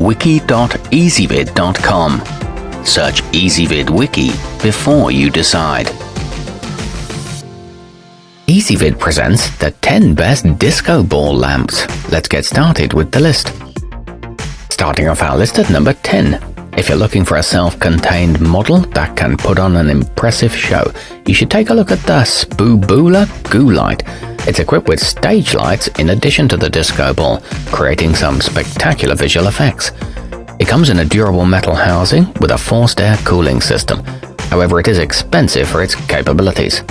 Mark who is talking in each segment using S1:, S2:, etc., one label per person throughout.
S1: wiki.ezvid.com. Search Ezvid Wiki before you decide. Ezvid presents the 10 best disco ball lamps. Let's get started with the list. Starting off our list at number 10. If you're looking for a self-contained model that can put on an impressive show, you should take a look at the spooboola goolight. It's equipped with stage lights in addition to the disco ball, creating some spectacular visual effects. It comes in a durable metal housing with a forced air cooling system. However, it is expensive for its capabilities.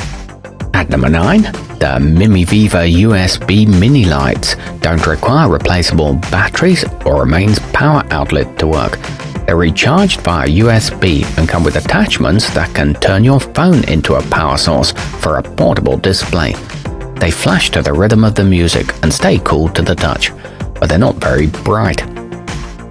S1: At number 9, the mimiviva USB mini lights don't require replaceable batteries or a mains power outlet to work. They're recharged via USB and come with attachments that can turn your phone into a power source for a portable display. They flash to the rhythm of the music and stay cool to the touch, but they're not very bright.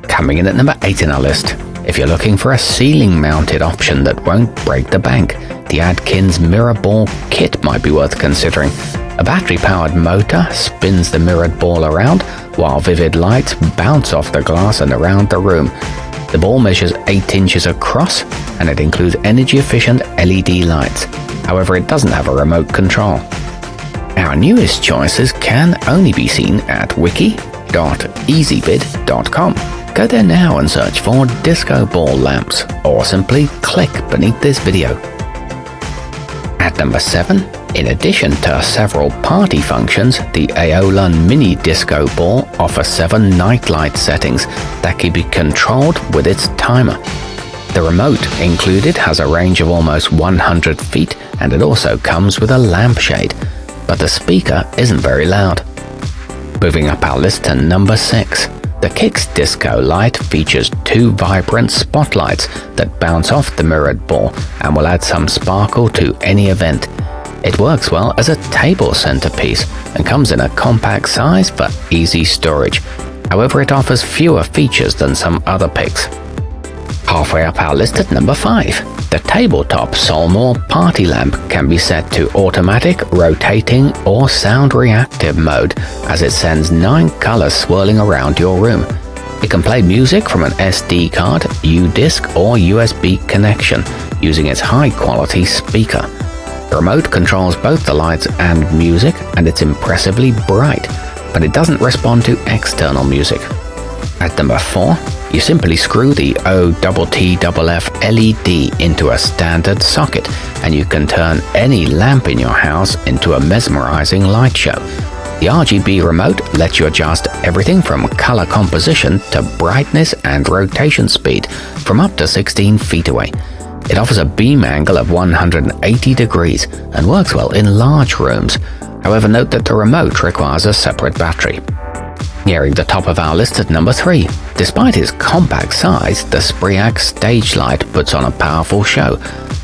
S1: Coming in at number 8 in our list. If you're looking for a ceiling-mounted option that won't break the bank, the Adkins mirror ball kit might be worth considering. A battery-powered motor spins the mirrored ball around, while vivid lights bounce off the glass and around the room. The ball measures 8 inches across, and it includes energy-efficient LED lights. However, it doesn't have a remote control. Our newest choices can only be seen at wiki.ezvid.com. Go there now and search for disco ball lamps, or simply click beneath this video. At number 7, in addition to several party functions, the aolun mini disco ball offers 7 nightlight settings that can be controlled with its timer. The remote included has a range of almost 100 feet, and it also comes with a lampshade, but the speaker isn't very loud. Moving up our list to number 6. The Kicks Disco Light features 2 vibrant spotlights that bounce off the mirrored ball and will add some sparkle to any event. It works well as a table centerpiece and comes in a compact size for easy storage. However, it offers fewer features than some other picks. Halfway up our list at number 5. The tabletop solmore party lamp can be set to automatic, rotating, or sound reactive mode as it sends 9 colors swirling around your room. It can play music from an SD card, U-disc, or USB connection using its high-quality speaker. The remote controls both the lights and music, and it's impressively bright, but it doesn't respond to external music. At number 4, you simply screw the ottff LED into a standard socket, and you can turn any lamp in your house into a mesmerizing light show. The RGB remote lets you adjust everything from color composition to brightness and rotation speed from up to 16 feet away. It offers a beam angle of 180 degrees and works well in large rooms. However, note that the remote requires a separate battery. Nearing the top of our list at number 3. Despite its compact size, the Spriak stage light puts on a powerful show.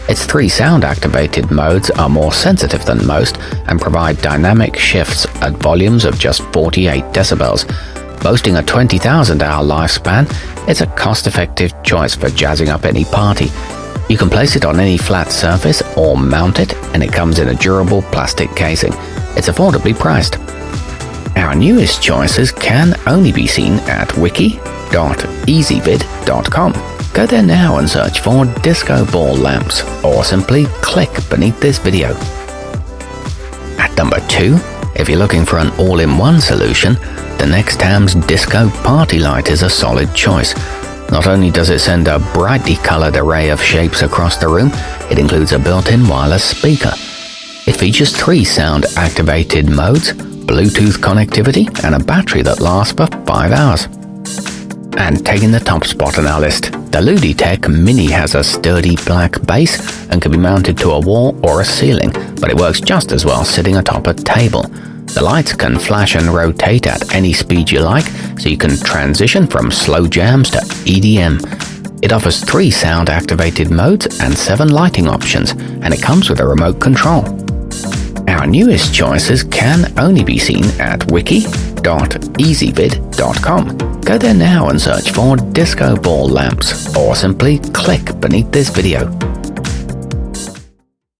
S1: Its 3 sound-activated modes are more sensitive than most and provide dynamic shifts at volumes of just 48 decibels. Boasting a 20,000-hour lifespan, it's a cost-effective choice for jazzing up any party. You can place it on any flat surface or mount it, and it comes in a durable plastic casing. It's affordably priced. Our newest choices can only be seen at wiki.ezvid.com. Go there now and search for disco ball lamps, or simply click beneath this video. At number 2, if you're looking for an all-in-one solution, the nextamz disco party light is a solid choice. Not only does it send a brightly colored array of shapes across the room, it includes a built-in wireless speaker. It features 3 sound-activated modes, Bluetooth connectivity, and a battery that lasts for 5 hours. And taking the top spot on our list, the luditek Mini has a sturdy black base and can be mounted to a wall or a ceiling, but it works just as well sitting atop a table. The lights can flash and rotate at any speed you like, so you can transition from slow jams to EDM. It offers 3 sound-activated modes and 7 lighting options, and it comes with a remote control. Our newest choices can only be seen at wiki.ezvid.com. Go there now and search for disco ball lamps, or simply click beneath this video.